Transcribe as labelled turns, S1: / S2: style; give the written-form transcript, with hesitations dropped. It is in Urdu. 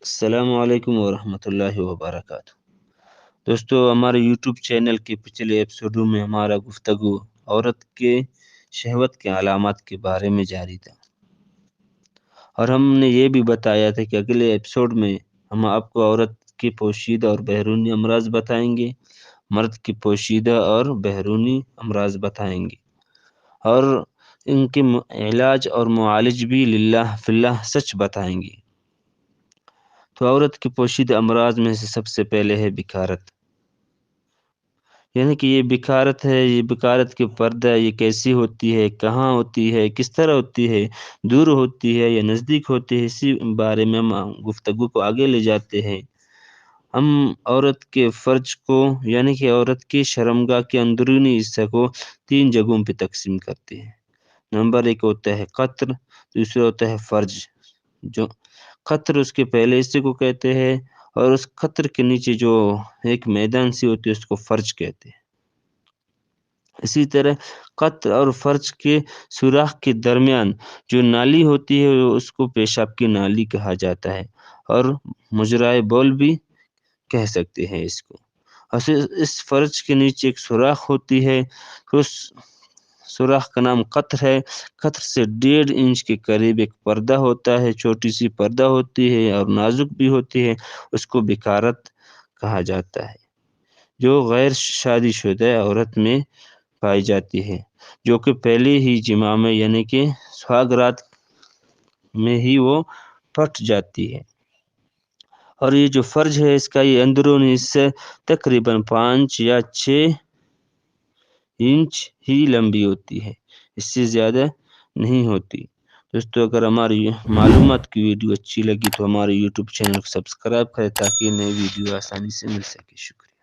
S1: السلام علیکم ورحمۃ اللہ وبرکاتہ۔ دوستو، ہمارے یوٹیوب چینل کے پچھلے ایپیسوڈوں میں ہمارا گفتگو عورت کے شہوت کے علامات کے بارے میں جاری تھا، اور ہم نے یہ بھی بتایا تھا کہ اگلے ایپیسوڈ میں ہم آپ کو عورت کے پوشیدہ اور بیرونی امراض بتائیں گے، مرد کے پوشیدہ اور بیرونی امراض بتائیں گے، اور ان کے علاج اور معالج بھی للہ فی اللہ سچ بتائیں گے۔ تو عورت کے پوشیدہ امراض میں سے سب سے پہلے ہے بکارت، یعنی کہ یہ بکارت ہے، یہ بکارت کے پردہ یہ کیسی ہوتی ہے، کہاں ہوتی ہے، کس طرح ہوتی ہے، دور ہوتی ہے یا نزدیک ہوتی ہے، اسی بارے میں ہم گفتگو کو آگے لے جاتے ہیں۔ ہم عورت کے فرج کو، یعنی کہ عورت کی شرمگاہ کے اندرونی حصہ کو 3 جگہوں پہ تقسیم کرتے ہیں۔ نمبر 1 ہوتا ہے قطر، دوسرا ہوتا ہے فرج۔ جو قطر اس کے پہلے حصے کو کہتے ہیں، اور اس قطر کے نیچے جو ایک میدان سی ہوتی ہے اس کو فرج کہتے ہیں۔ اسی طرح قطر اور فرج کے سوراخ کے درمیان جو نالی ہوتی ہے اس کو پیشاب کی نالی کہا جاتا ہے، اور مجرائے بول بھی کہہ سکتے ہیں اس کو۔ اور اس فرج کے نیچے ایک سوراخ ہوتی ہے، اس سوراخ کا نام قطر ہے۔ قطر سے 1.5 انچ کے قریب ایک پردہ ہوتا ہے، چھوٹی سی پردہ ہوتی ہے اور نازک بھی ہوتی ہے، اس کو بکارت کہا جاتا ہے، جو غیر شادی شدہ عورت میں پائی جاتی ہے، جو کہ پہلے ہی جماع میں یعنی کہ سہاگ رات میں ہی وہ پھٹ جاتی ہے۔ اور یہ جو فرج ہے اس کا یہ اندرونی حصہ تقریباً 5 یا 6 انچ ہی لمبی ہوتی ہے، اس سے زیادہ نہیں ہوتی۔ دوستو، اگر ہماری معلومات کی ویڈیو اچھی لگی تو ہمارے یوٹیوب چینل کو سبسکرائب کریں تاکہ نئی ویڈیو آسانی سے مل سکے۔ شکریہ۔